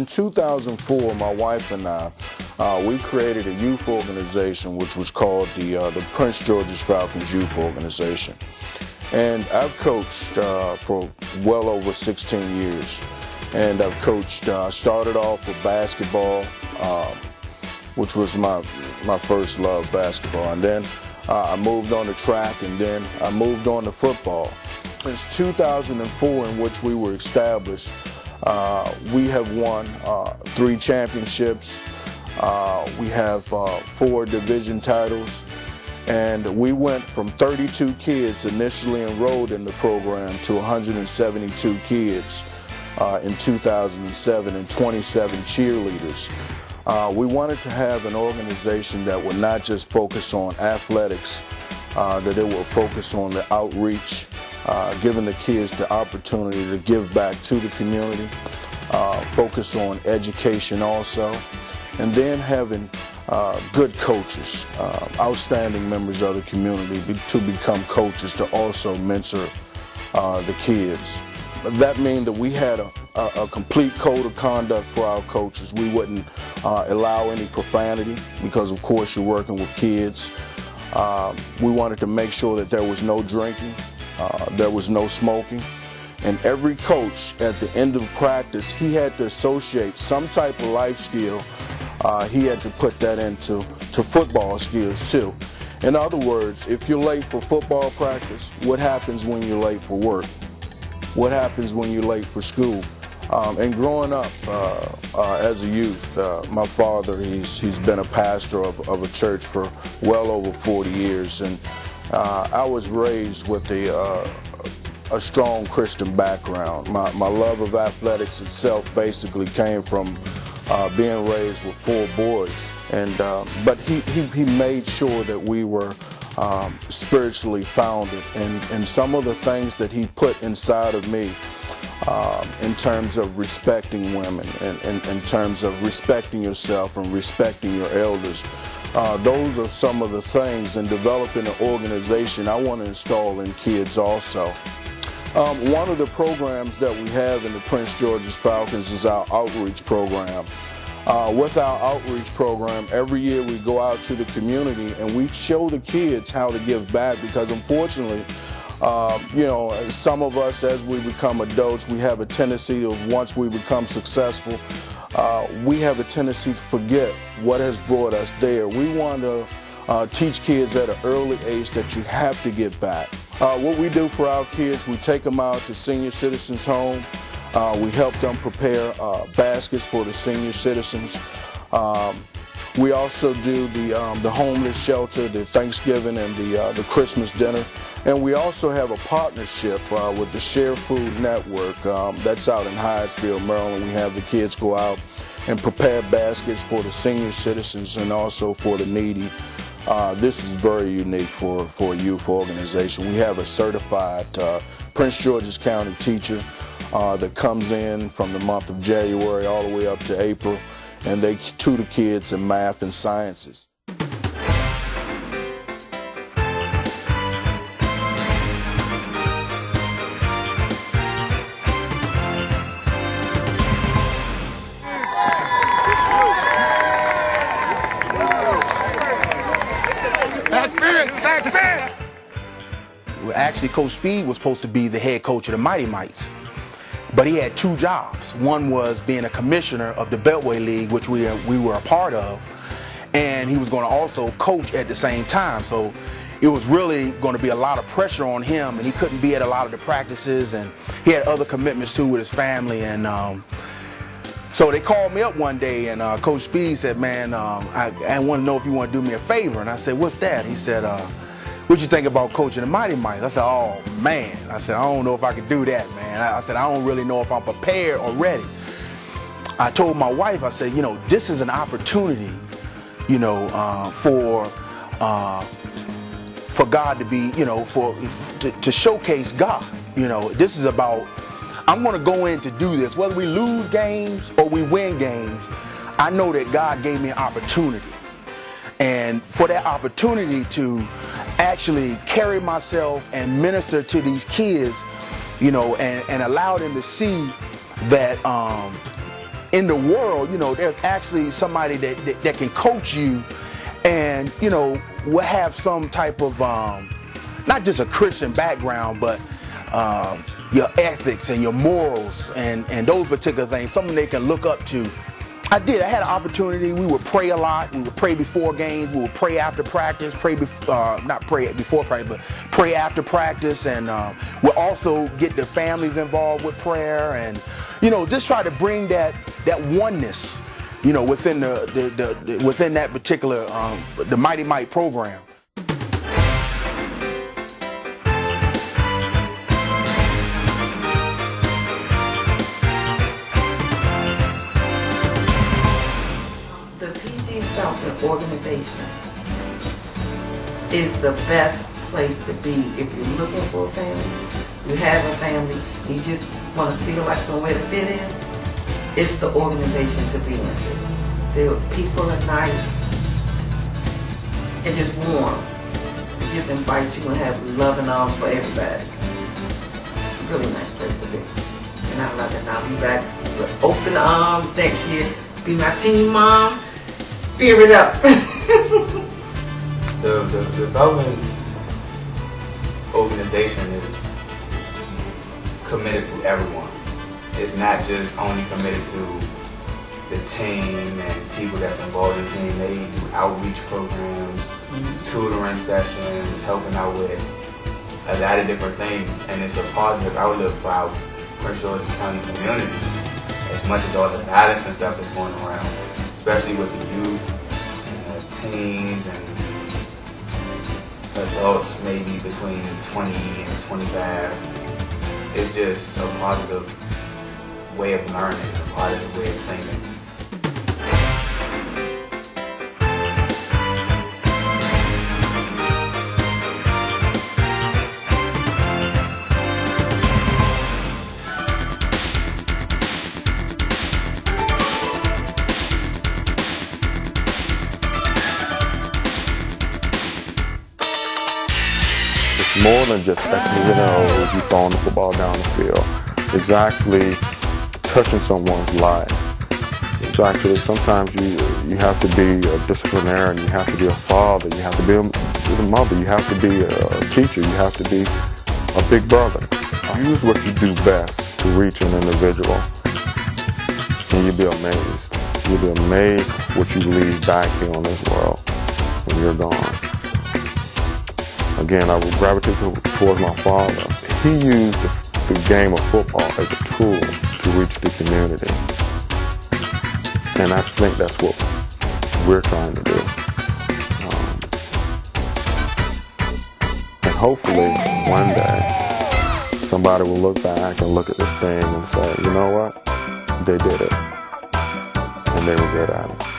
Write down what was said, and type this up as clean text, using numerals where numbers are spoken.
In 2004, my wife and I, we created a youth organization which was called the Prince George's Falcons Youth Organization. And I've coached for well over 16 years. And I've coached, started off with basketball, which was my first love, basketball. And then I moved on to track, and then I moved on to football. Since 2004, in which we were established, we have won 3 championships. We have 4 division titles. And we went from 32 kids initially enrolled in the program to 172 kids in 2007 and 27 cheerleaders. We wanted to have an organization that would not just focus on athletics, that it would focus on the outreach, giving the kids the opportunity to give back to the community, focus on education also, and then having good coaches, outstanding members of the community to become coaches to also mentor the kids. That means that we had a complete code of conduct for our coaches. We wouldn't allow any profanity because, of course, you're working with kids. We wanted to make sure that there was no drinking, there was no smoking. And every coach at the end of practice, he had to associate some type of life skill. He had to put that into football skills too. In other words, if you're late for football practice, what happens when you're late for work? What happens when you're late for school? And growing up as a youth, my father, he's been a pastor of a church for well over 40 years, and I was raised with a strong Christian background. My love of athletics itself basically came from being raised with 4 boys, and but he made sure that we were spiritually founded, and some of the things that he put inside of me in terms of respecting women, and in terms of respecting yourself and respecting your elders. Those are some of the things in developing an organization I want to install in kids also. One of the programs that we have in the Prince George's Falcons is our outreach program. With our outreach program, every year we go out to the community and we show the kids how to give back, because unfortunately, you know, some of us, as we become adults, we have a tendency of, once we become successful, we have a tendency to forget what has brought us there. We want to teach kids at an early age that you have to give back. What we do for our kids, we take them out to senior citizens' home. We help them prepare baskets for the senior citizens. We also do the homeless shelter, the Thanksgiving and the Christmas dinner. And we also have a partnership with the Share Food Network that's out in Hyattsville, Maryland. We have the kids go out and prepare baskets for the senior citizens and also for the needy. This is very unique for a youth organization. We have a certified Prince George's County teacher that comes in from the month of January all the way up to April, and they tutor kids in math and sciences. Back fence! Well, actually, Coach Speed was supposed to be the head coach of the Mighty Mites, but he had 2 jobs. One was being a commissioner of the Beltway League, which we were a part of, and he was going to also coach at the same time. So it was really going to be a lot of pressure on him, and he couldn't be at a lot of the practices, and he had other commitments too with his family. And so they called me up one day, and Coach Speed said, man, I want to know if you want to do me a favor. And I said, what's that? He said, what you think about coaching the Mighty Mites? I said, oh man. I said, I don't know if I can do that, man. I said, I don't really know if I'm prepared or ready. I told my wife, I said, you know, this is an opportunity, you know, for God to be, you know, to showcase God. You know, this is about, I'm going to go in to do this. Whether we lose games or we win games, I know that God gave me an opportunity. And for that opportunity to actually carry myself and minister to these kids, you know, and allow them to see that in the world, you know, there's actually somebody that can coach you and, you know, will have some type of, not just a Christian background, but your ethics and your morals and those particular things, something they can look up to. I had an opportunity. We would pray a lot. We would pray before games. We would pray after practice. Not pray before practice, but pray after practice. And we'll also get the families involved with prayer, and you know, just try to bring that oneness, you know, within within that particular the Mighty Mite program. Falcon organization is the best place to be if you're looking for a family, you have a family, you just want to feel like somewhere to fit in. It's the organization to be into. The people are nice and just warm. They just invite you and have loving arms for everybody. Really nice place to be. And I love it. I'll be back with open arms next year. Be my team mom. Spirit up. The Falcons organization is committed to everyone. It's not just only committed to the team and people that's involved in the team. They do outreach programs, tutoring sessions, helping out with a lot of different things, and it's a positive outlook for our Prince George's County community, as much as all the violence and stuff that's going around, especially with the youth and the teens and adults maybe between 20 and 25. It's just a positive way of learning, a positive way of thinking. It's more than just catching the nose, you throwing the football down the field. It's actually touching someone's life. It's actually, sometimes you have to be a disciplinarian, you have to be a father, you have to be a mother, you have to be a teacher, you have to be a big brother. Use what you do best to reach an individual, and you'll be amazed. You'll be amazed what you leave back here on this world when you're gone. Again, I will gravitate towards my father. He used the game of football as a tool to reach the community. And I think that's what we're trying to do. And hopefully, one day, somebody will look back and look at this thing and say, you know what? They did it. And they were good at it.